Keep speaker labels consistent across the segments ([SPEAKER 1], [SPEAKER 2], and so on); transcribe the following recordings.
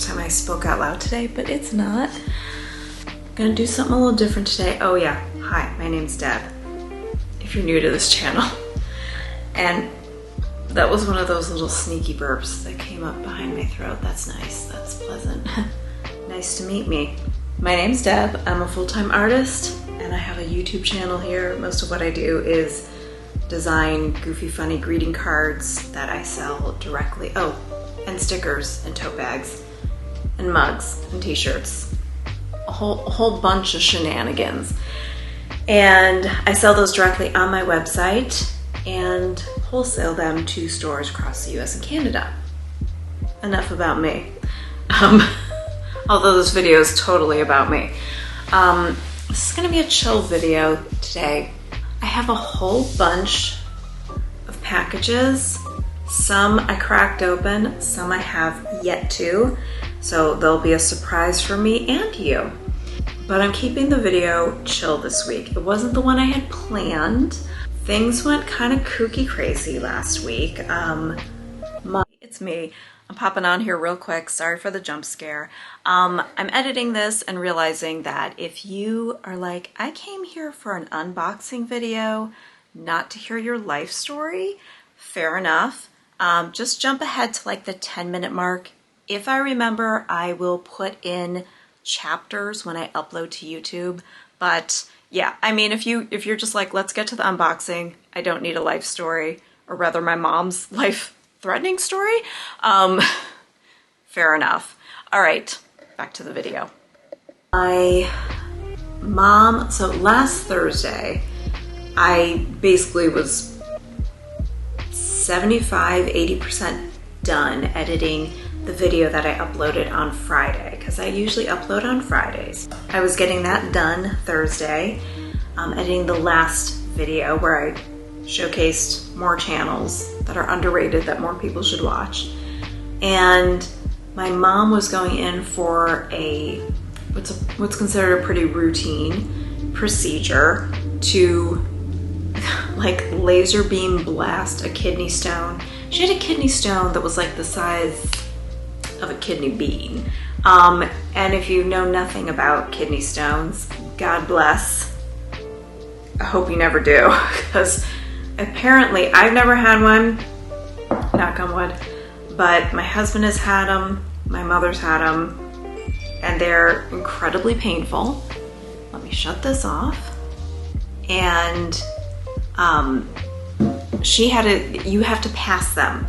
[SPEAKER 1] first time I spoke out loud today, but it's not. I'm gonna do something a little different today. Oh yeah, hi, my name's Deb, if you're new to this channel. And that was one of those little sneaky burps that came up behind my throat. That's nice, that's pleasant. Nice to meet me. My name's Deb, I'm a full-time artist, and I have a YouTube channel here. Most of what I do is design goofy, funny greeting cards that I sell directly. Oh, and stickers and tote bags and mugs and t-shirts. A whole bunch of shenanigans. And I sell those directly on my website and wholesale them to stores across the US and Canada. Enough about me. Although this video is totally about me. This is gonna be a chill video today. I have a whole bunch of packages. Some I cracked open, some I have yet to. So there'll be a surprise for me and you. But I'm keeping the video chill this week. It wasn't the one I had planned. Things went kind of kooky crazy last week. It's me. I'm popping on here real quick. Sorry for the jump scare. I'm editing this and realizing that if you are like, I came here for an unboxing video, not to hear your life story, fair enough. Just jump ahead to like the 10-minute mark. If I remember, I will put in chapters when I upload to YouTube. But yeah, I mean, if you're just like, let's get to the unboxing, I don't need a life story, or rather my mom's life-threatening story, fair enough. All right, back to the video. My mom, so last Thursday, I basically was 75–80% done editing the video that I uploaded on Friday, because I usually upload on Fridays. I was getting that done Thursday, editing the last video where I showcased more channels that are underrated that more people should watch. And my mom was going in for what's considered a pretty routine procedure to like laser beam blast a kidney stone. She had a kidney stone that was like the size of a kidney bean. And if you know nothing about kidney stones, God bless. I hope you never do, because apparently I've never had one, knock on wood, but my husband has had them, my mother's had them, and they're incredibly painful. Let me shut this off. And you have to pass them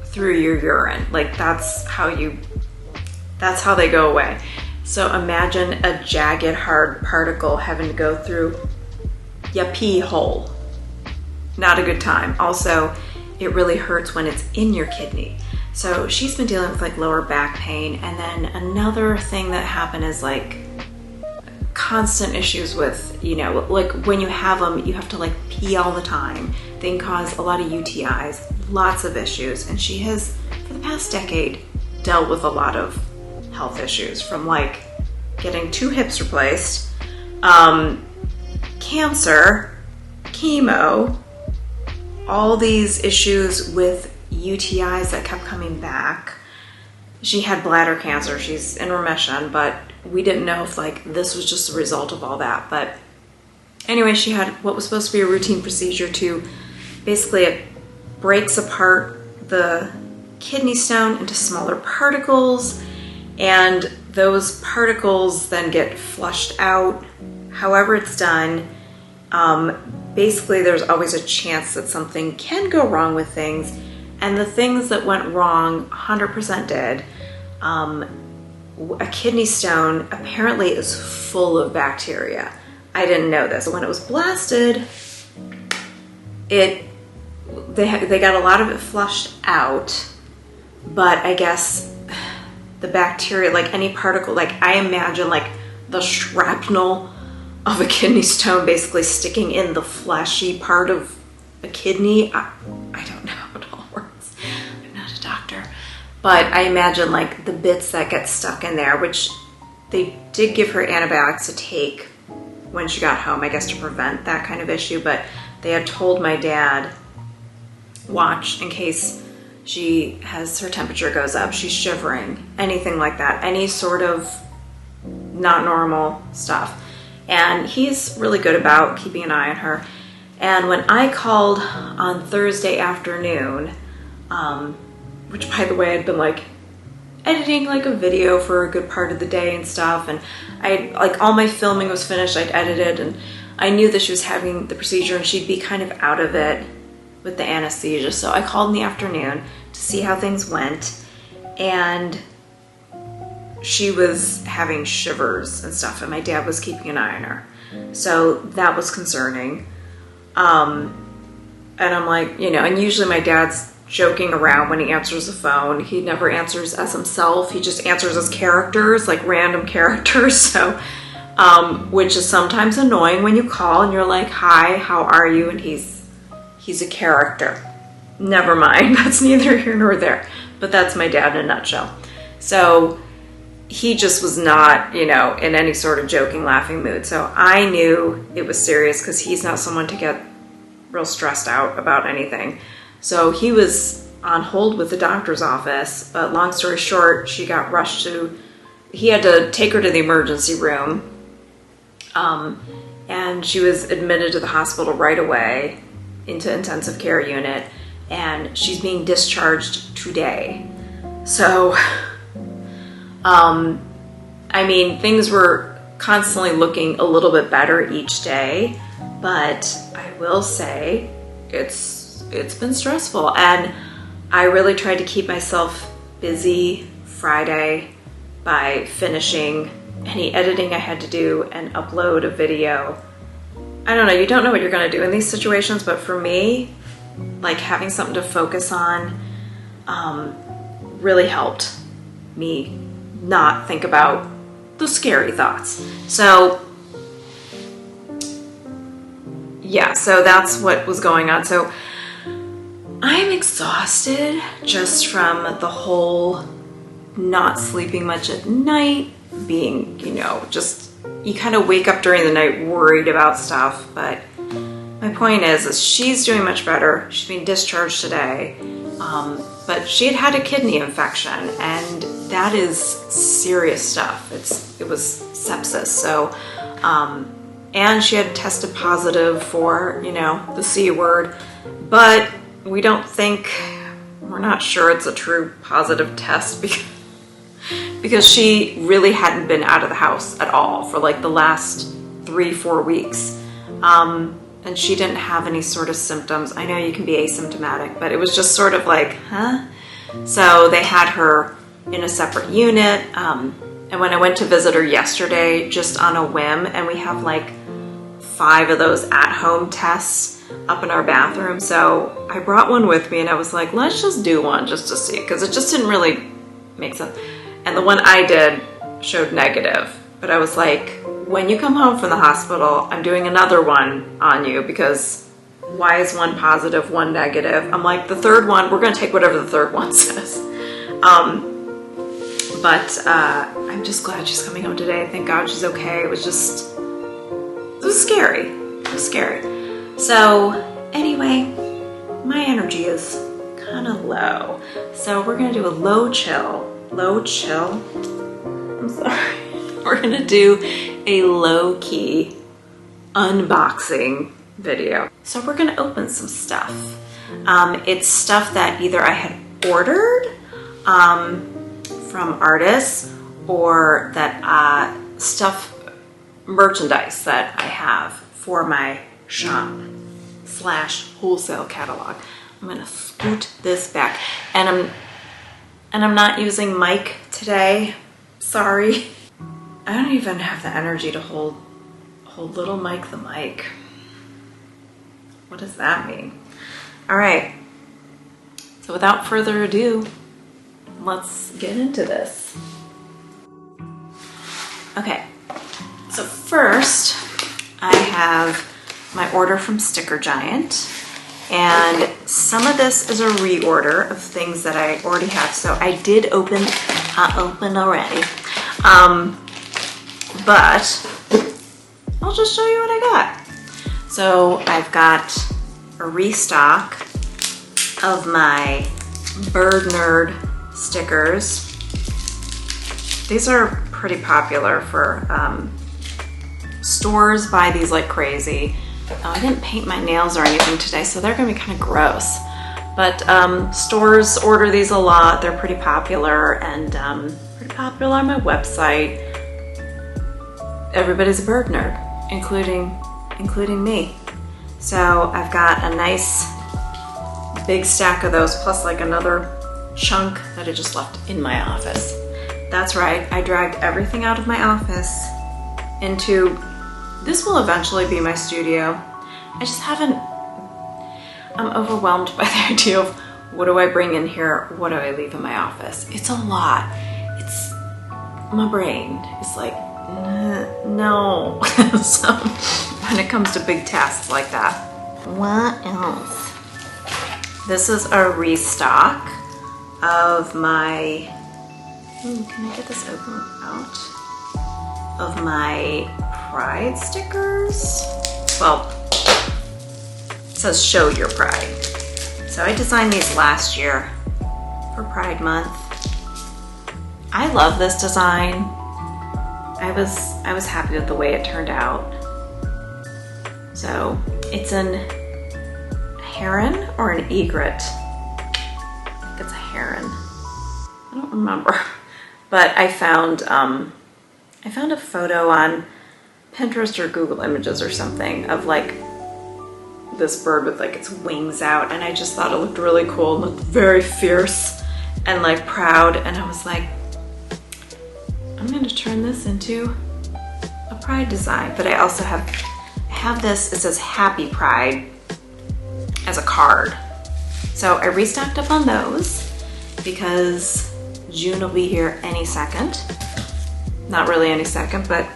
[SPEAKER 1] through your urine. Like that's how they go away. So imagine a jagged, hard particle having to go through your pee hole. Not a good time. Also, it really hurts when it's in your kidney. So she's been dealing with like lower back pain. And then another thing that happened is like constant issues with, you know, like when you have them, you have to like pee all the time. They can cause a lot of UTIs, lots of issues. And she has, for the past decade, dealt with a lot of health issues, from like getting 2 hips replaced, cancer, chemo, all these issues with UTIs that kept coming back. She had bladder cancer. She's in remission, but we didn't know if like this was just a result of all that. But anyway, she had what was supposed to be a routine procedure to basically, it breaks apart the kidney stone into smaller particles, and those particles then get flushed out. However it's done, basically there's always a chance that something can go wrong with things, and the things that went wrong 100% did. A kidney stone apparently is full of bacteria. I didn't know this. When it was blasted, they got a lot of it flushed out, but I guess the bacteria, like any particle, like I imagine like the shrapnel of a kidney stone basically sticking in the fleshy part of a kidney. I don't know how it all works. I'm not a doctor. But I imagine like the bits that get stuck in there, which they did give her antibiotics to take when she got home, I guess to prevent that kind of issue. But they had told my dad, watch in case her temperature goes up, she's shivering, anything like that, any sort of not normal stuff. And he's really good about keeping an eye on her. And when I called on Thursday afternoon, which by the way, I'd been like editing like a video for a good part of the day and stuff, and I like all my filming was finished, I'd edited, and I knew that she was having the procedure and she'd be kind of out of it with the anesthesia. So I called in the afternoon to see how things went, and she was having shivers and stuff, and my dad was keeping an eye on her. So that was concerning. And I'm like, you know, and usually my dad's joking around when he answers the phone. He never answers as himself. He just answers as characters, like random characters. So, which is sometimes annoying when you call and you're like, hi, how are you? And he's a character. Never mind. That's neither here nor there. But that's my dad in a nutshell. So he just was not, you know, in any sort of joking, laughing mood. So I knew it was serious because he's not someone to get real stressed out about anything. So he was on hold with the doctor's office, but long story short, she got rushed he had to take her to the emergency room. And she was admitted to the hospital right away into intensive care unit, and she's being discharged today. So, I mean, things were constantly looking a little bit better each day, but I will say it's been stressful, and I really tried to keep myself busy Friday by finishing any editing I had to do and upload a video. I don't know, you don't know what you're going to do in these situations, but for me, like having something to focus on really helped me not think about the scary thoughts. So yeah, so that's what was going on. So I'm exhausted just from the whole not sleeping much at night, being, you know, just, you kind of wake up during the night worried about stuff. But my point is she's doing much better. She's being discharged today. But she had a kidney infection, and that is serious stuff. It was sepsis. So, and she had tested positive for, you know, the C word, but we're not sure it's a true positive test because she really hadn't been out of the house at all for like the last 3-4 weeks. And she didn't have any sort of symptoms. I know you can be asymptomatic, but it was just sort of like, huh? So they had her in a separate unit. And when I went to visit her yesterday, just on a whim, and we have like 5 of those at-home tests up in our bathroom. So I brought one with me and I was like, let's just do one just to see, because it just didn't really make sense. And the one I did showed negative, but I was like, when you come home from the hospital, I'm doing another one on you, because why is one positive, one negative? I'm like, the third one, we're going to take whatever the third one says. But I'm just glad she's coming home today. Thank God she's okay. It was scary. It was scary. So anyway, my energy is kind of low. So we're going to do a low chill. I'm sorry. We're going to do a low-key unboxing video. So we're going to open some stuff. It's stuff that either I had ordered from artists, or that merchandise that I have for my shop/wholesale catalog. I'm going to scoot this back, and I'm not using mic today. Sorry. I don't even have the energy to hold little Mike the mic. What does that mean? All right. So without further ado, let's get into this. Okay. So first, I have my order from Sticker Giant. And some of this is a reorder of things that I already have. So I did open already. But I'll just show you what I got. So I've got a restock of my bird nerd stickers. These are pretty popular for stores buy these like crazy. Oh, I didn't paint my nails or anything today, so they're gonna be kind of gross. But stores order these a lot. They're pretty popular and pretty popular on my website. Everybody's a bird nerd, including me. So I've got a nice big stack of those, plus like another chunk that I just left in my office. That's right, I dragged everything out of my office into, this will eventually be my studio. I just haven't, I'm overwhelmed by the idea of what do I bring in here, what do I leave in my office? It's a lot. It's, my brain is like, no. So when it comes to big tasks like that. What else? This is a restock of my, can I get this open out? Of my Pride stickers. Well, it says show your pride. So I designed these last year for Pride Month. I love this design. I was happy with the way it turned out. So it's an heron or an egret. I think it's a heron. I don't remember. But I found a photo on Pinterest or Google Images or something of like this bird with like its wings out, and I just thought it looked really cool and looked very fierce and like proud, and I was like, I'm going to turn this into a pride design. But I also have this, it says Happy Pride as a card. So I restocked up on those because June will be here any second. Not really any second, but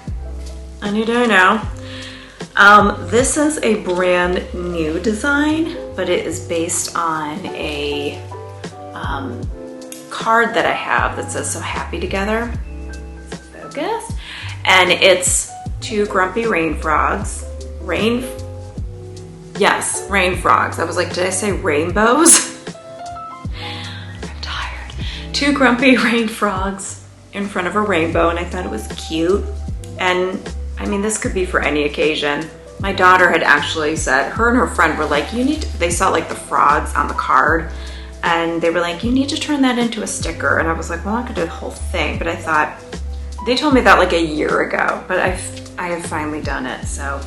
[SPEAKER 1] any day now. This is a brand new design, but it is based on a card that I have that says So Happy Together. Focus. And it's two grumpy rain frogs. Rain frogs. I was like, did I say rainbows? I'm tired. Two grumpy rain frogs in front of a rainbow, and I thought it was cute. And I mean, this could be for any occasion. My daughter had actually said, her and her friend were like, they saw like the frogs on the card, and they were like, you need to turn that into a sticker. And I was like, well, I'm not gonna do the whole thing, but I thought, they told me that like a year ago, but I have finally done it. So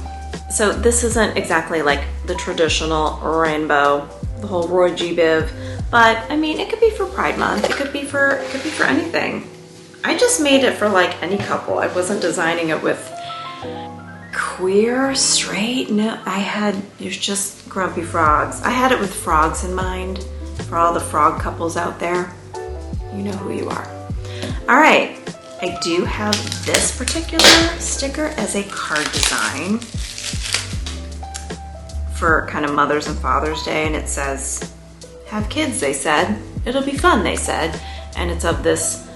[SPEAKER 1] this isn't exactly like the traditional rainbow, the whole Roy G. Biv, but I mean, it could be for Pride Month. It could be for anything. I just made it for like any couple. I wasn't designing it with queer, straight, no, there's just grumpy frogs. I had it with frogs in mind for all the frog couples out there. You know who you are. All right, I do have this particular sticker as a card design for kind of Mother's and Father's Day, and it says, have kids, they said. It'll be fun, they said. And it's of this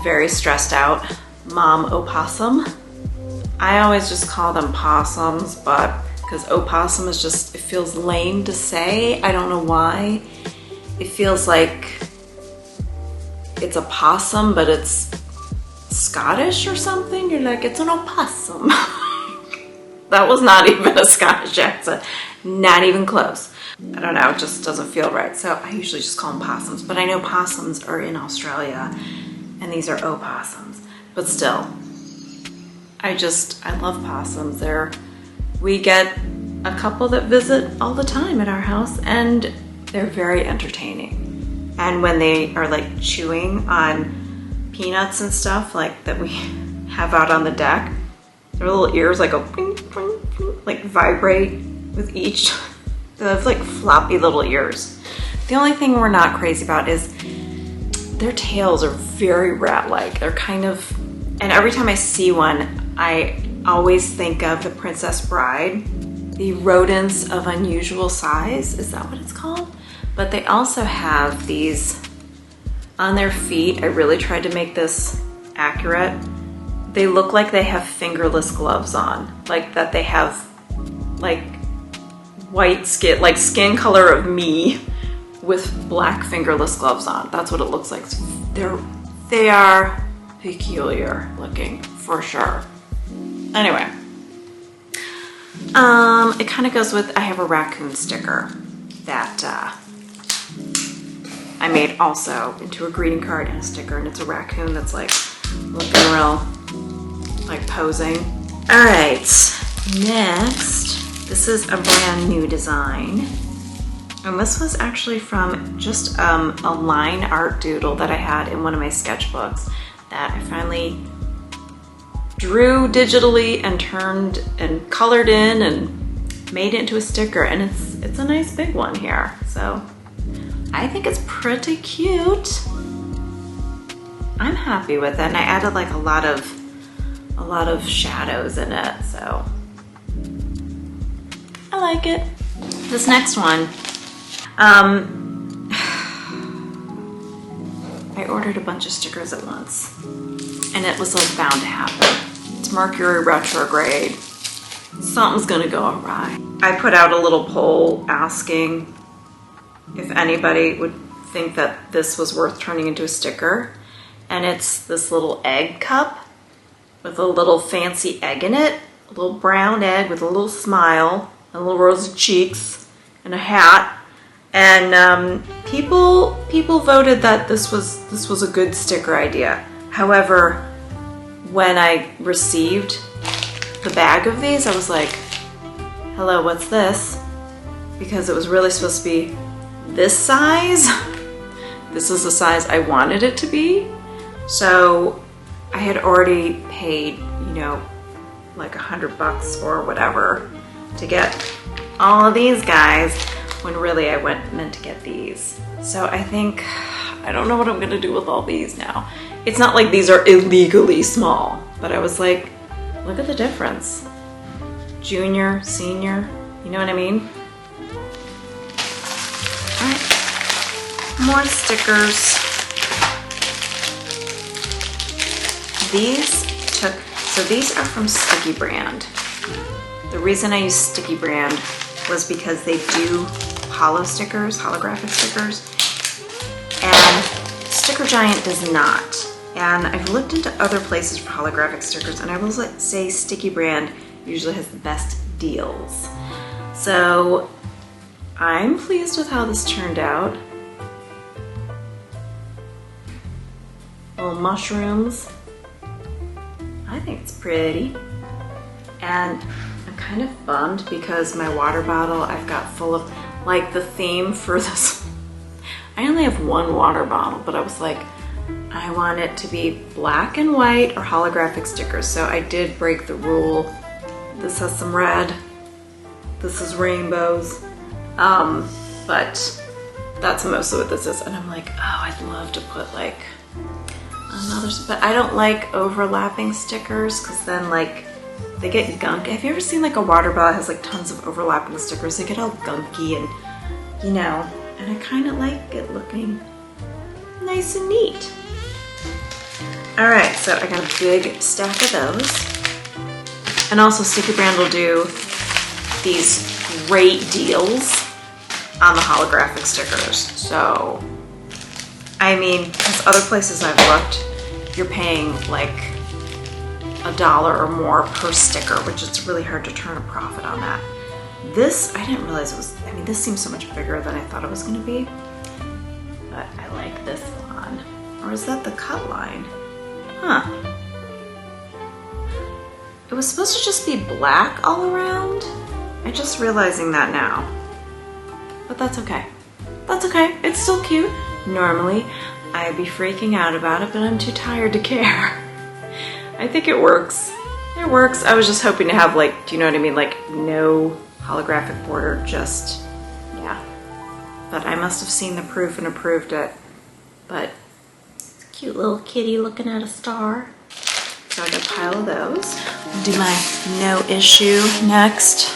[SPEAKER 1] very stressed out mom opossum. I always just call them possums, but because opossum is just, it feels lame to say. I don't know why. It feels like it's a possum, but it's Scottish or something. You're like, it's an opossum. That was not even a Scottish accent. Not even close. I don't know, it just doesn't feel right. So I usually just call them possums, but I know possums are in Australia and these are opossums. But still, I love possums. We get a couple that visit all the time at our house, and they're very entertaining. And when they are like chewing on peanuts and stuff like that we have out on the deck, their little ears like go ping, ping, ping, like vibrate with each. They have like floppy little ears. The only thing we're not crazy about is their tails are very rat-like. They're kind of, and every time I see one, I always think of The Princess Bride, the rodents of unusual size. Is that what it's called? But they also have these on their feet. I really tried to make this accurate. They look like they have fingerless gloves on, like that they have like white skin, like skin color of me, with black fingerless gloves on. That's what it looks like. So they are peculiar looking for sure. Anyway, it kind of goes with, I have a raccoon sticker that I made also into a greeting card and a sticker, and it's a raccoon that's like looking real, like posing. All right, next, this is a brand new design. And this was actually from just a line art doodle that I had in one of my sketchbooks that I finally drew digitally and turned and colored in and made it into a sticker. And it's a nice big one here. So I think it's pretty cute. I'm happy with it. And I added like a lot of shadows in it. So I like it. This next one, I ordered a bunch of stickers at once, and it was like bound to happen. It's Mercury retrograde. Something's gonna go awry. I put out a little poll asking if anybody would think that this was worth turning into a sticker, and it's this little egg cup with a little fancy egg in it, a little brown egg with a little smile, and little rosy cheeks, and a hat. And people voted that this was a good sticker idea. However, when I received the bag of these, I was like, hello, what's this? Because it was really supposed to be this size. This is the size I wanted it to be. So I had already paid, you know, like $100 or whatever to get all of these guys, when really I meant to get these. So I think, I don't know what I'm gonna do with all these now. It's not like these are illegally small, but I was like, look at the difference. Junior, senior, you know what I mean? All right, more stickers. These are from Sticky Brand. The reason I use Sticky Brand was because they do holographic stickers, and Sticker Giant does not. And I've looked into other places for holographic stickers, and I will say Sticky Brand usually has the best deals. So I'm pleased with how this turned out. Little mushrooms. I think it's pretty. And I'm kind of bummed because my water bottle I've got full of, like, the theme for this. I only have one water bottle, but I was like, I want it to be black and white or holographic stickers. So I did break the rule. This has some red. This is rainbows. But that's mostly what this is. And I'm like, oh, I'd love to put like another, but I don't like overlapping stickers because then like they get gunk. Have you ever seen like a water bottle that has like tons of overlapping stickers? They get all gunky and, you know, and I kind of like it looking nice and neat. All right, so I got a big stack of those. And also Sticky Brand will do these great deals on the holographic stickers. So, I mean, because other places I've looked, you're paying like $1 or more per sticker, which is really hard to turn a profit on that. This, I didn't realize it was, I mean, this seems so much bigger than I thought it was gonna be, but I like this one. Or is that the cut line? Huh. It was supposed to just be black all around. I'm just realizing that now. But that's okay. That's okay, it's still cute. Normally, I'd be freaking out about it, but I'm too tired to care. I think it works. It works. I was just hoping to have like, do you know what I mean? Like no holographic border, just, yeah. But I must have seen the proof and approved it. But it's a cute little kitty looking at a star. So I got a pile of those. I'll do my no issue next.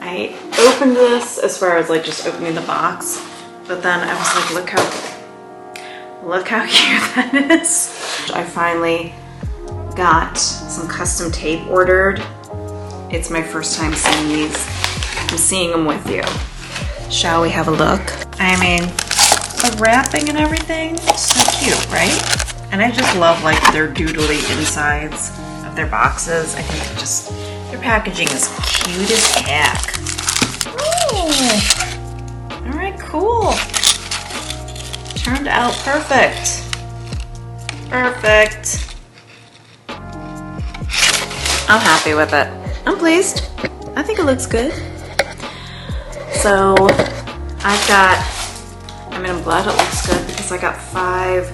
[SPEAKER 1] I opened this as far as like just opening the box, but then I was like, look how cute that is. I finally got some custom tape ordered. It's my first time seeing these. I'm seeing them with you. Shall we have a look? I mean, the wrapping and everything, so cute, right? And I just love like their doodly insides of their boxes. I think just their packaging is cute as heck. Ooh. All right, cool. Turned out perfect. Perfect. I'm happy with it. I'm pleased. I think it looks good. So I've got, I'm glad it looks good because I got five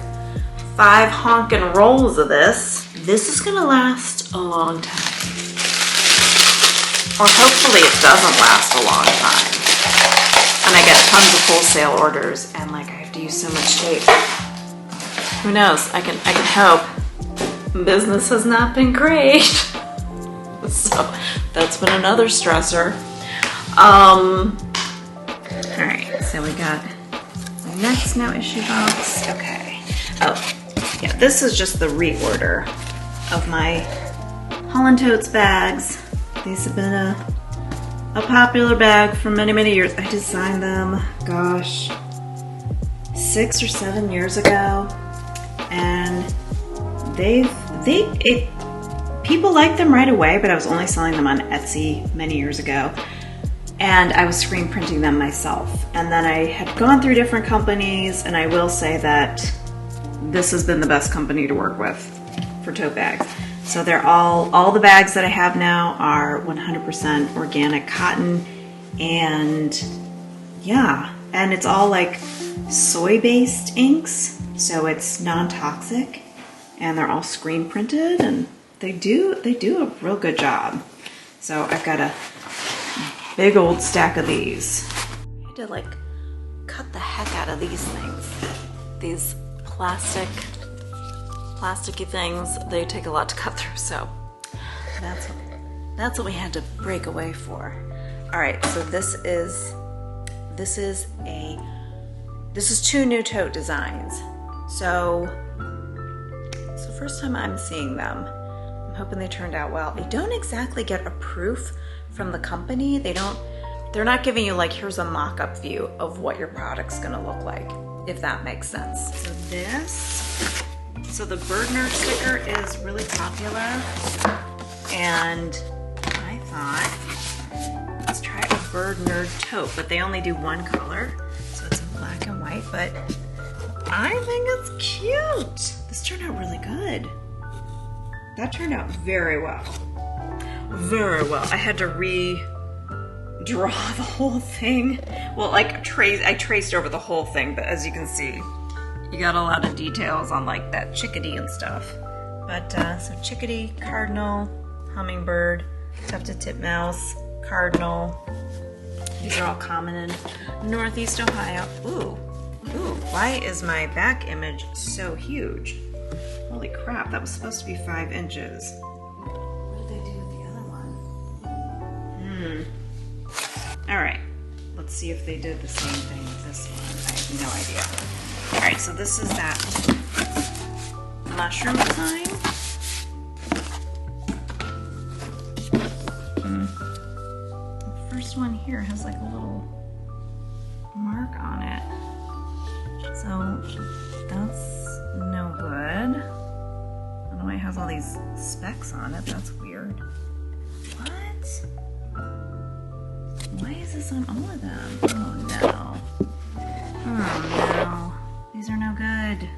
[SPEAKER 1] honkin' rolls of this. This is gonna last a long time. Or hopefully it doesn't last a long time. And I get tons of wholesale orders and like I have to use so much tape. Who knows? I can hope. Business has not been great. So that's been another stressor. All right, so we got the next Noissue box. Okay. Oh, yeah, this is just the reorder of my Holland Totes bags. These have been a popular bag for many, many years. I designed them, gosh, 6 or 7 years ago, and people like them right away, but I was only selling them on Etsy many years ago. And I was screen printing them myself. And then I had gone through different companies, and I will say that this has been the best company to work with for tote bags. So they're all the bags that I have now are 100% organic cotton, and yeah, and it's all like soy-based inks, so it's non-toxic, and they're all screen printed, and they do a real good job. So I've got a big old stack of these. I had to like cut the heck out of these things. These plasticky things, they take a lot to cut through, so that's what we had to break away for. All right, so this is 2 new tote designs. So it's the first time I'm seeing them. I'm hoping they turned out well. You don't exactly get a proof from the company. They're not giving you like, here's a mock-up view of what your product's gonna look like, if that makes sense. So the bird nerd sticker is really popular, and I thought, let's try a bird nerd tote, but they only do one color, so it's in black and white, but I think it's cute. This turned out really good. That turned out very well. Very well. I had to redraw the whole thing. Well, like I traced over the whole thing, but as you can see, you got a lot of details on like that chickadee and stuff. But so chickadee, cardinal, hummingbird, tufted titmouse, cardinal. These are all common in Northeast Ohio. Ooh, why is my back image so huge? Holy crap, that was supposed to be 5 inches. What did they do with the other one? All right, let's see if they did the same thing with this one. I have no idea. All right, so this is that mushroom design. The first one here has like a little mark on it. So that's no good. I don't know why it has all these specks on it. That's weird. What? Why is this on all of them? Oh no. Oh no. These are no good.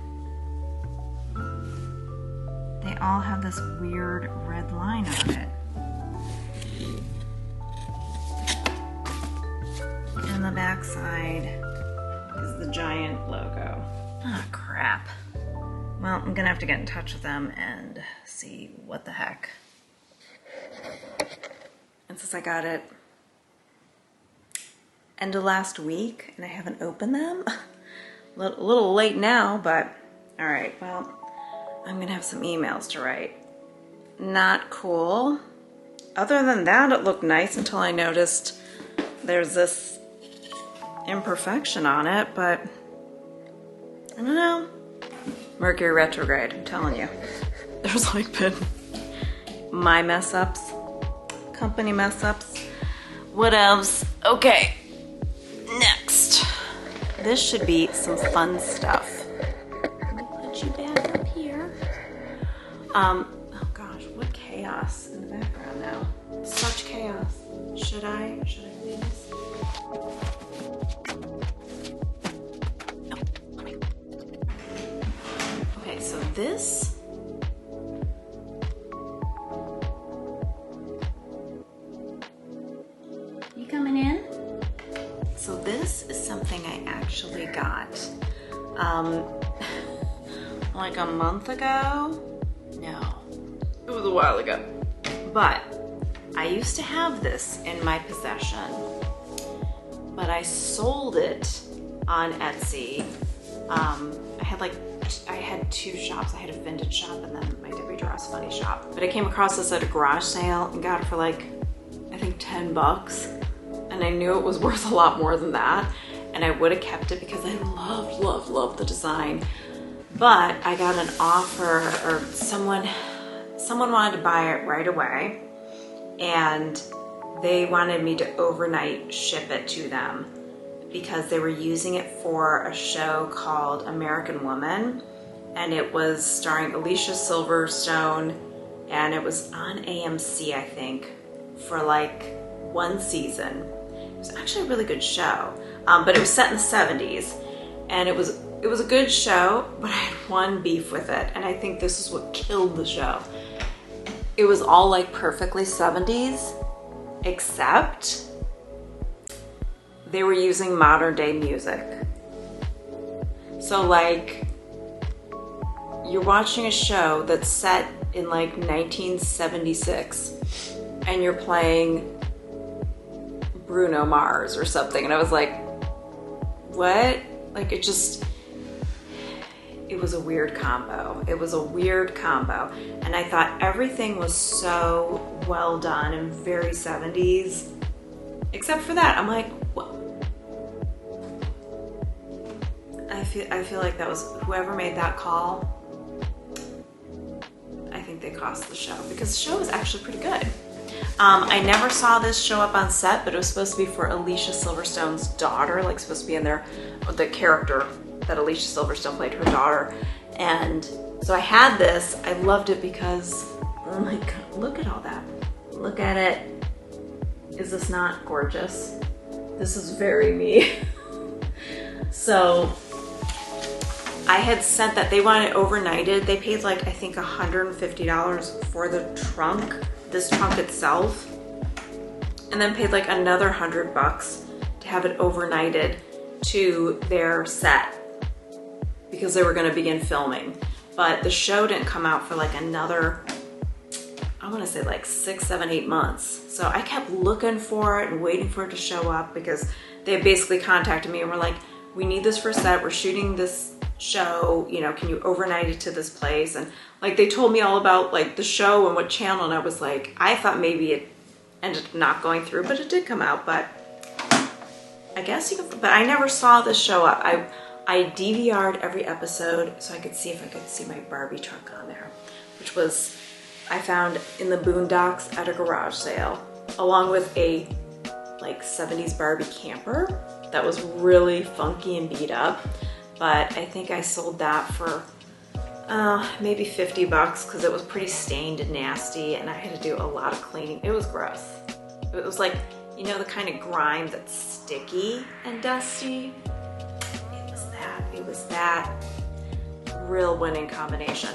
[SPEAKER 1] They all have this weird red line on it. And the back side is the giant logo. Ah, crap. Well, I'm gonna have to get in touch with them and see what the heck. And since I got it end of last week and I haven't opened them, a little late now, but all right, well, I'm gonna have some emails to write. Not cool. Other than that, it looked nice until I noticed there's this imperfection on it, but I don't know. Mercury retrograde, I'm telling you. There's like been my mess ups, company mess ups, what else? Okay, next. this should be some fun stuff. Let me put you back up here. Oh gosh, what chaos in the background now. Such chaos. Should I clean this? No. Okay, so this. You coming in? So this is something I actually got like a month ago. No, it was a while ago. But I used to have this in my possession, but I sold it on Etsy. I had two shops. I had a vintage shop and then my Debbie Draws Funny shop. But I came across this at a garage sale and got it for like, I think 10 bucks. And I knew it was worth a lot more than that. And I would have kept it because I love the design. But I got an offer, or someone wanted to buy it right away. And they wanted me to overnight ship it to them because they were using it for a show called American Woman. And it was starring Alicia Silverstone, and it was on AMC, I think, for like one season. It was actually a really good show, but it was set in the 70s, and it was a good show, but I had one beef with it, and I think this is what killed the show. It was all like perfectly 70s, except they were using modern day music. So like, you're watching a show that's set in like 1976 and you're playing Bruno Mars or something. And I was like, what? Like it was a weird combo. It was a weird combo. And I thought everything was so well done and very 70s, except for that. I'm like, what? I feel like that was whoever made that call. I think they cost the show because the show was actually pretty good. I never saw this show up on set, but it was supposed to be for Alicia Silverstone's daughter, like supposed to be in there, the character that Alicia Silverstone played, her daughter. And so I had this. I loved it because, oh my God, look at all that. Look at it. Is this not gorgeous? This is very me. So I had sent that. They wanted it overnighted. They paid like, I think $150 for the trunk, this trunk itself, and then paid like another $100 to have it overnighted to their set because they were going to begin filming. But the show didn't come out for like another, I want to say like 6, 7, 8 months. So I kept looking for it and waiting for it to show up because they had basically contacted me and were like, we need this for set. We're shooting this show, you know, can you overnight it to this place? And like they told me all about like the show and what channel, and I was like, I thought maybe it ended up not going through, but it did come out. But I guess you can, but I never saw this show up. I DVR'd every episode so I could see if I could see my Barbie trunk on there, which was, I found in the boondocks at a garage sale, along with a like 70s Barbie camper that was really funky and beat up. But I think I sold that for maybe $50 because it was pretty stained and nasty, and I had to do a lot of cleaning. It was gross. It was like, you know, the kind of grime that's sticky and dusty. It was that real winning combination.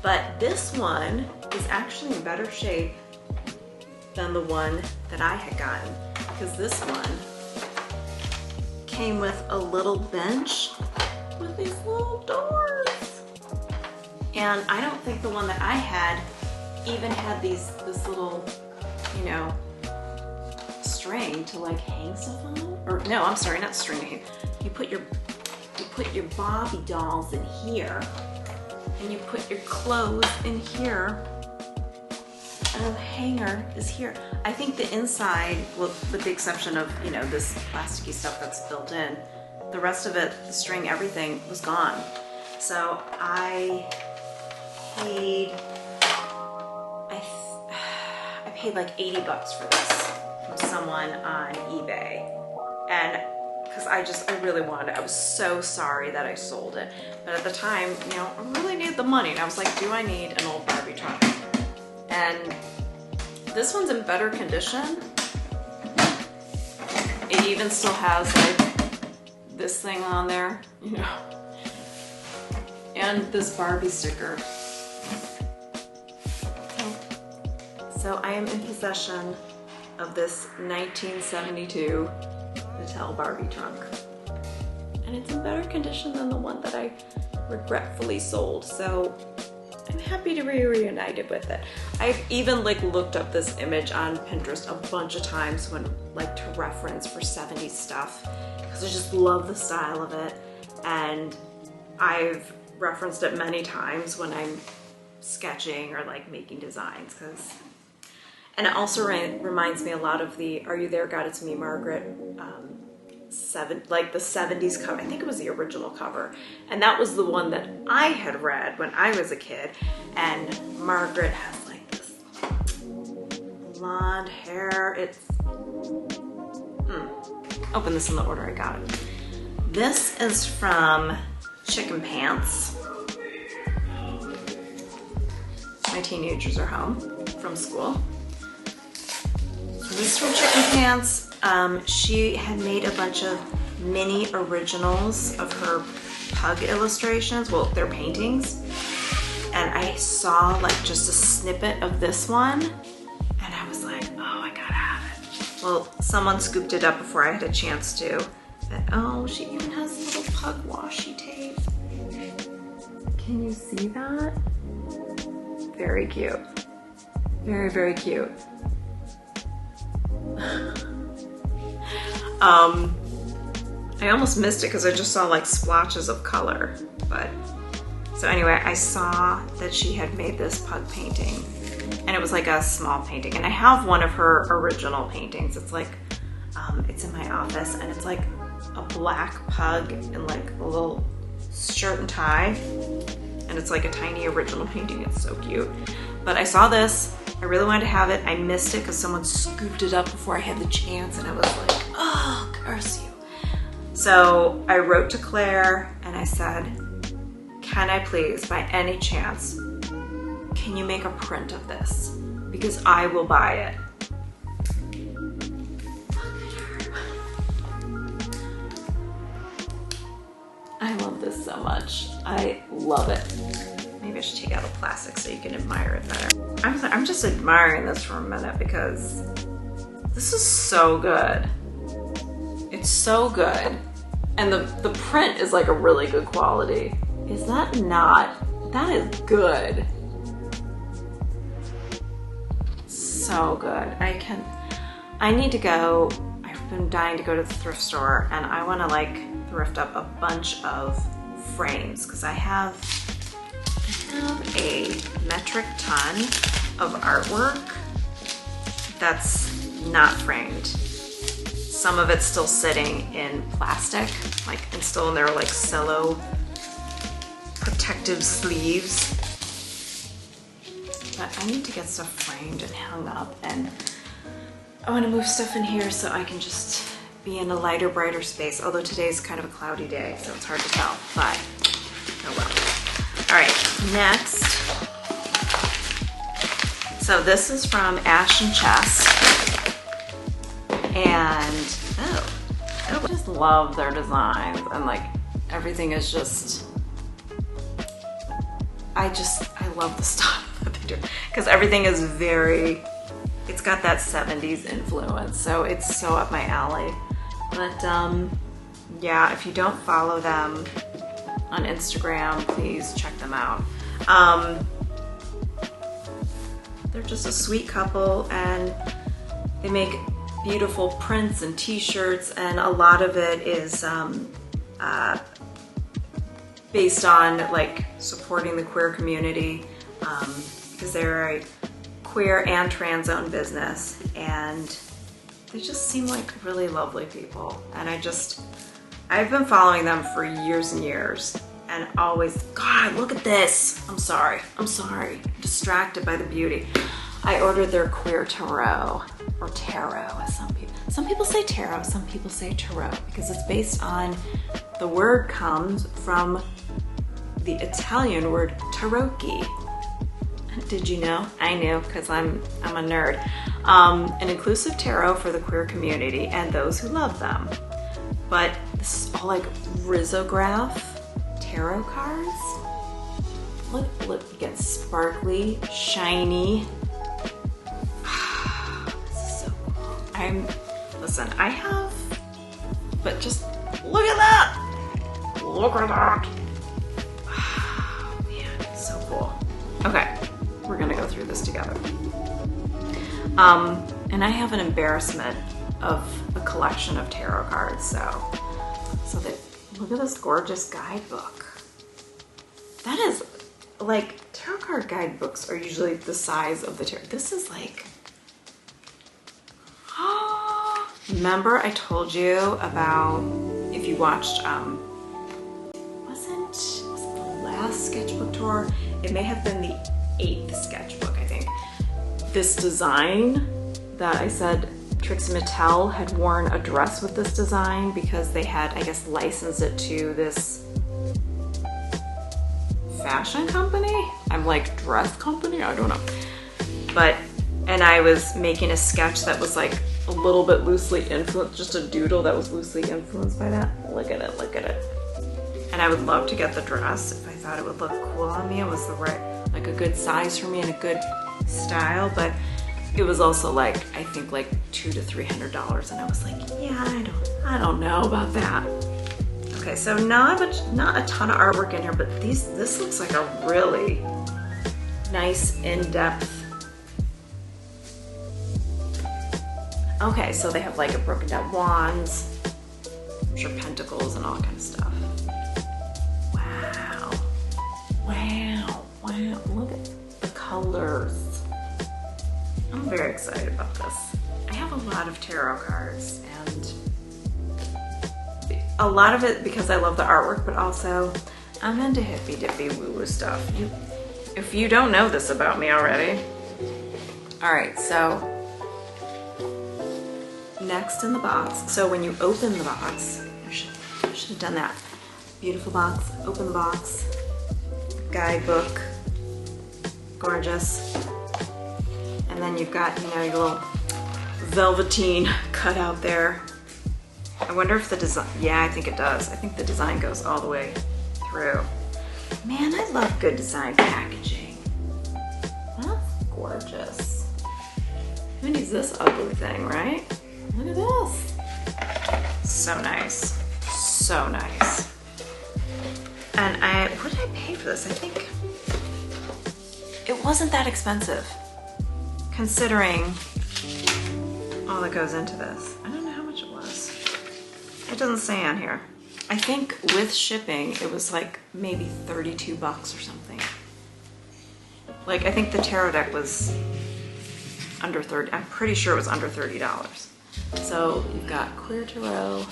[SPEAKER 1] But this one is actually in better shape than the one that I had gotten, because this one came with a little bench with these little doors. And I don't think the one that I had even had this little, you know, string to like hang stuff on. Or no, I'm sorry, not string to hang. You put your Barbie dolls in here, and you put your clothes in here, and the hanger is here. I think the inside, well, with the exception of, you know, this plasticky stuff that's built in, the rest of it, the string, everything was gone. So I paid, I paid like $80 for this from someone on eBay. And because I really wanted it. I was so sorry that I sold it. But at the time, you know, I really needed the money. And I was like, do I need an old Barbie trunk? And this one's in better condition. It even still has like this thing on there, you know, and this Barbie sticker. So I am in possession of this 1972 Mattel Barbie trunk. And it's in better condition than the one that I regretfully sold. So I'm happy to be reunited with it. I've even like looked up this image on Pinterest a bunch of times when like to reference for 70s stuff, because I just love the style of it. And I've referenced it many times when I'm sketching or like making designs, and it also reminds me a lot of the Are You There, God It's Me, Margaret, like the 70s cover. I think it was the original cover. And that was the one that I had read when I was a kid. And Margaret has like this blonde hair. It's, open this in the order I got it. This is from Chicken Pants. My teenagers are home from school. This is from Chicken Pants. She had made a bunch of mini originals of her Pug illustrations. Well, they're paintings. And I saw like just a snippet of this one. And I was like, oh, I gotta have it. Well, someone scooped it up before I had a chance to. And oh, she even has little Pug washi tape. Can you see that? Very cute. Very, very cute. I almost missed it because I just saw like splotches of color. But so anyway, I saw that she had made this Pug painting, and it was like a small painting. And I have one of her original paintings. It's like, it's in my office, and it's like a black pug in like a little shirt and tie. And it's like a tiny original painting. It's so cute. But I saw this. I really wanted to have it. I missed it because someone scooped it up before I had the chance, and I was like, oh, curse you. So I wrote to Claire and I said, can I please, by any chance, can you make a print of this? Because I will buy it. I love this so much. I love it. Maybe I should take out the plastic so you can admire it better. I'm just admiring this for a minute because this is so good. It's so good. And the print is like a really good quality. Is that not? That is good. So good. I need to go. I've been dying to go to the thrift store, and I want to like thrift up a bunch of frames because I have a metric ton of artwork that's not framed. Some of it's still sitting in plastic, like, and still in their like cello protective sleeves. But I need to get stuff framed and hung up, and I want to move stuff in here so I can just be in a lighter, brighter space. Although today's kind of a cloudy day, so it's hard to tell, but oh well. All right, next. So this is from Ash and Chess. And I just love their designs, and like everything is just, I love the stuff that they do because everything is very, it's got that 70s influence, so it's so up my alley. But yeah, if you don't follow them on Instagram, please check them out. They're just a sweet couple, and they make beautiful prints and t-shirts, and a lot of it is based on like supporting the queer community, because they're a queer and trans owned business, and they just seem like really lovely people. And I've been following them for years and years, and always, God, look at this. I'm sorry, I'm distracted by the beauty. I ordered their queer tarot, or tarot, as some people say tarot, some people say tarot, because it's based on, the word comes from the Italian word tarocchi. Did you know? I knew, because I'm a nerd. An inclusive tarot for the queer community and those who love them. But this is all like risograph tarot cards. Look, you get sparkly, shiny. This is so cool. Listen, I have, but just look at that. Look at that. Oh, man, it's so cool. Okay, we're gonna go through this together. And I have an embarrassment of a collection of tarot cards, so look at this gorgeous guidebook. That is, like, tarot card guidebooks are usually the size of the tarot. This is like, remember I told you about, if you watched, was it the last sketchbook tour? It may have been the 8th sketchbook, I think. This design that I said Trixie Mattel had worn a dress with this design because they had, I guess, licensed it to this fashion company? I'm like, dress company? I don't know. But, and I was making a sketch that was like a little bit loosely influenced, just a doodle that was loosely influenced by that. Look at it, look at it. And I would love to get the dress if I thought it would look cool on me. It was the right, like a good size for me and a good style, but it was also like, I think like $200 to $300, and I was like, yeah, I don't know about that. Okay, so not a ton of artwork in here, but this looks like a really nice in-depth. Okay, so they have like a broken down wands, I'm sure pentacles and all kind of stuff. Wow, wow, wow, look at the colors. I'm very excited about this. I have a lot of tarot cards, and a lot of it because I love the artwork, but also I'm into hippy dippy woo woo stuff. If you don't know this about me already. All right, so next in the box. So when you open the box, I should have done that. Beautiful box, open the box, guidebook, gorgeous. And then you've got, you know, your little velveteen cut out there. I wonder if the design, yeah, I think it does. I think the design goes all the way through. Man, I love good design packaging. That's gorgeous. Who needs this ugly thing, right? Look at this. So nice, so nice. And what did I pay for this? I think it wasn't that expensive, considering all that goes into this. I don't know how much it was. It doesn't say on here. I think with shipping, it was like maybe 32 bucks or something. Like, I think the tarot deck was under 30, I'm pretty sure it was under $30. So you've got queer tarot,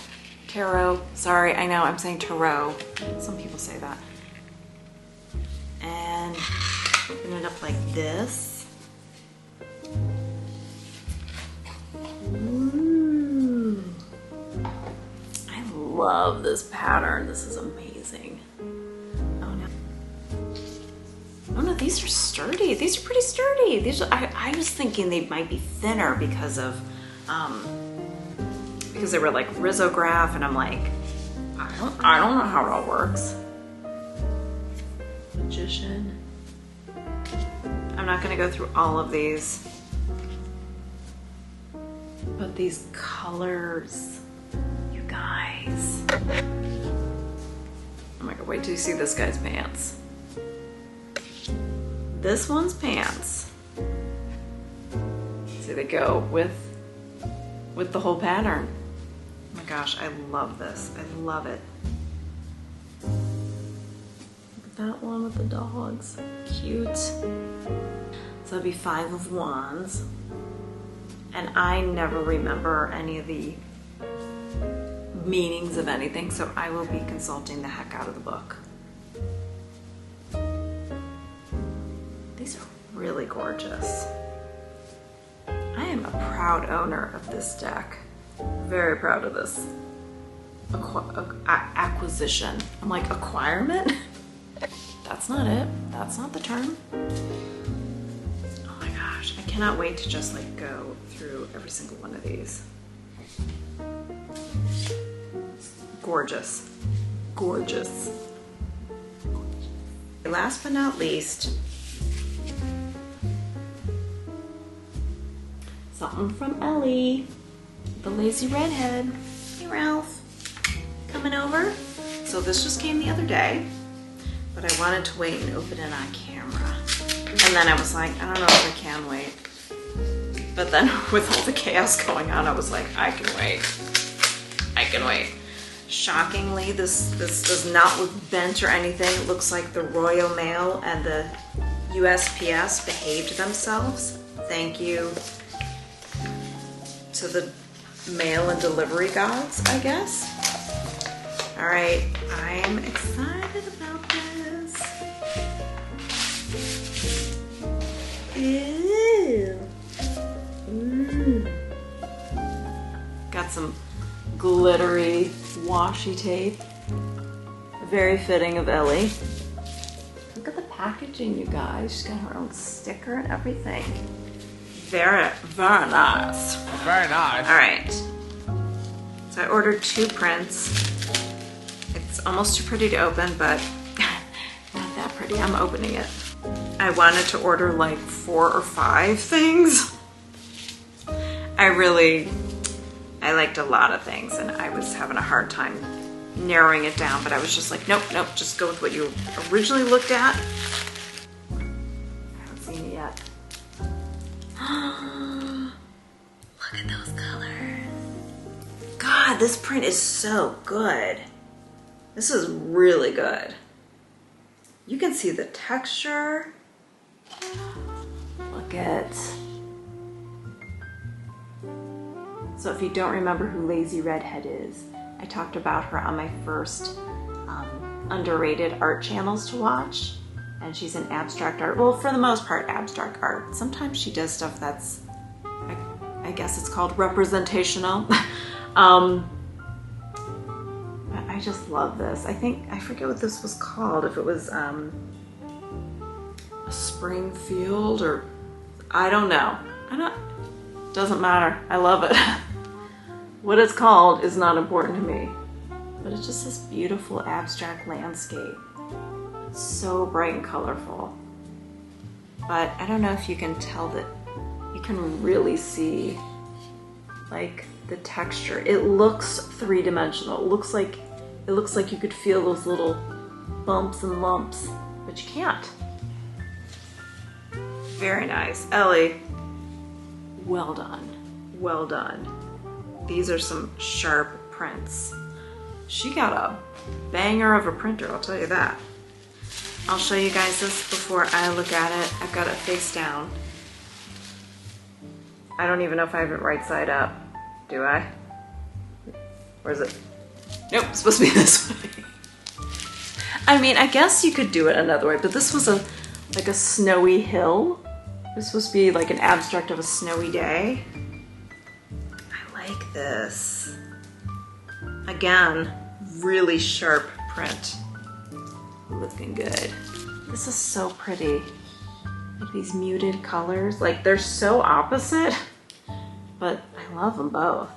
[SPEAKER 1] sorry, I know I'm saying tarot. Some people say that. And open it up like this. Ooh. I love this pattern. This is amazing. Oh no. Oh no, these are sturdy. These are pretty sturdy. These are, I was thinking they might be thinner because of because they were like risograph, and I'm like, I don't know how it all works. Magician. I'm not gonna go through all of these, but these colors, you guys. Oh my God, wait till you see this guy's pants. This one's pants. See, they go with the whole pattern. Oh my gosh, I love this. I love it. Look at that one with the dogs. Cute. So that'd be 5 of Wands. And I never remember any of the meanings of anything, so I will be consulting the heck out of the book. These are really gorgeous. I I am a proud owner of this deck. Very proud of this acquisition. I'm like, acquirement? That's not it. That's not the term. Oh my gosh, I cannot wait to just like go through every single one of these. Gorgeous. Gorgeous. Last but not least, something from Ellie, the Lazy Redhead. Hey Ralph, coming over? So this just came the other day, but I wanted to wait and open it on camera. And then I was like, I don't know if I can wait. But then with all the chaos going on, I was like, I can wait. I can wait. Shockingly, this does not look bent or anything. It looks like the Royal Mail and the USPS behaved themselves. Thank you to the mail and delivery gods, I guess. All right, I'm excited about this. Ew. Got some glittery washi tape. Very fitting of Ellie. Look at the packaging, you guys. She's got her own sticker and everything. Very, very nice.
[SPEAKER 2] Very nice.
[SPEAKER 1] All right. So I ordered 2 prints. It's almost too pretty to open, but not that pretty. I'm opening it. I wanted to order like 4 or 5 things. I liked a lot of things and I was having a hard time narrowing it down, but I was just like, nope, just go with what you originally looked at. I haven't seen it yet. Look at those colors. God, this print is so good. This is really good. You can see the texture. Look at. So if you don't remember who Lazy Redhead is, I talked about her on my first underrated art channels to watch. And she's an abstract art, well, for the most part, abstract art. Sometimes she does stuff that's, I guess it's called representational. I just love this. I forget what this was called, if it was a spring field or, I don't know. Doesn't matter, I love it. What it's called is not important to me, but it's just this beautiful abstract landscape. It's so bright and colorful. But I don't know if you can tell that you can really see like the texture. It looks 3-dimensional. It looks like you could feel those little bumps and lumps, but you can't. Very nice. Ellie, well done. Well done. These are some sharp prints. She got a banger of a printer, I'll tell you that. I'll show you guys this before I look at it. I've got it face down. I don't even know if I have it right side up. Do I? Where is it? Nope, it's supposed to be this way. I mean, I guess you could do it another way, but this was like a snowy hill. It was supposed to be like an abstract of a snowy day. I like this. Again, really sharp print. Looking good. This is so pretty. Like these muted colors. Like they're so opposite, but I love them both.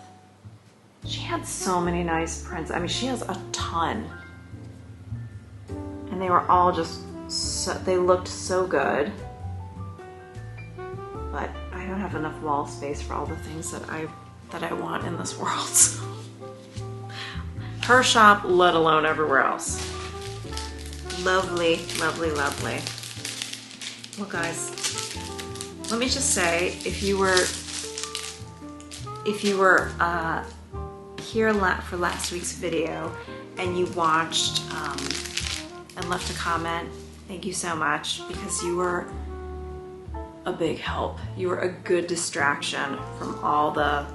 [SPEAKER 1] She had so many nice prints. I mean, she has a ton. And they were all just, they looked so good. But I don't have enough wall space for all the things that I want in this world. So. Her shop, let alone everywhere else. Lovely, lovely, lovely. Well guys, let me just say, if you were here for last week's video and you watched and left a comment, thank you so much, because you were a big help. You were a good distraction from all the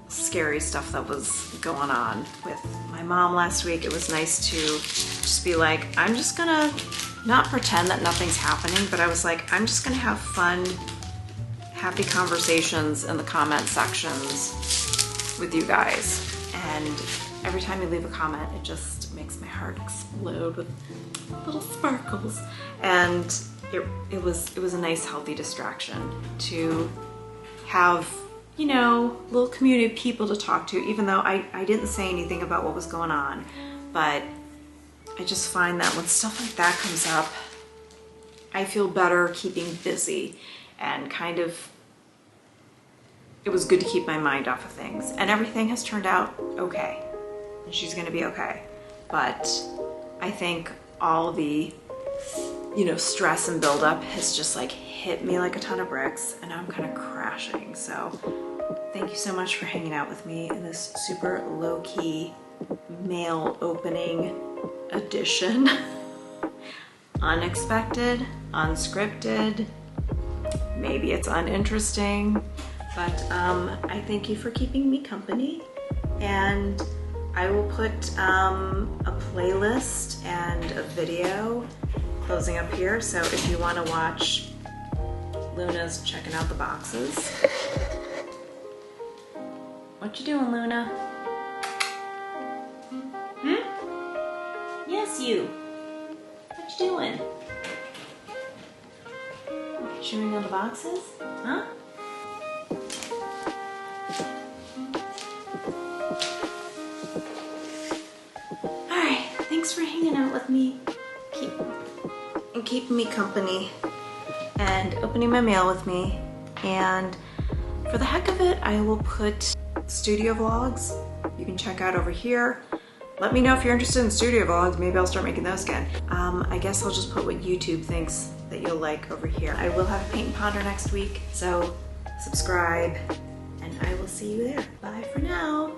[SPEAKER 1] scary stuff that was going on with my mom last week. It was nice to just be like, I'm just gonna not pretend that nothing's happening, but I was like, I'm just gonna have fun happy conversations in the comment sections with you guys. And every time you leave a comment, it just makes my heart explode with little sparkles. And it was a nice, healthy distraction to have, you know, a little community of people to talk to, even though I didn't say anything about what was going on. But I just find that when stuff like that comes up, I feel better keeping busy, and kind of, it was good to keep my mind off of things. And everything has turned out okay, and she's gonna be okay. But I think all the, you know, stress and buildup has just like hit me like a ton of bricks, and I'm kind of crashing. So thank you so much for hanging out with me in this super low-key mail opening edition. Unexpected, unscripted, maybe it's uninteresting, but I thank you for keeping me company, and I will put a playlist and a video closing up here, so if you want to watch Luna's checking out the boxes. What you doing, Luna? Yes, you. What you doing? Chewing on the boxes? Huh? Alright, thanks for hanging out with me. Keeping me company and opening my mail with me. And for the heck of it, I will put studio vlogs you can check out over here. Let me know if you're interested in studio vlogs. Maybe I'll start making those again. I guess I'll just put what YouTube thinks that you'll like over here. I will have a paint and ponder next week, so subscribe, and I will see you there. Bye for now.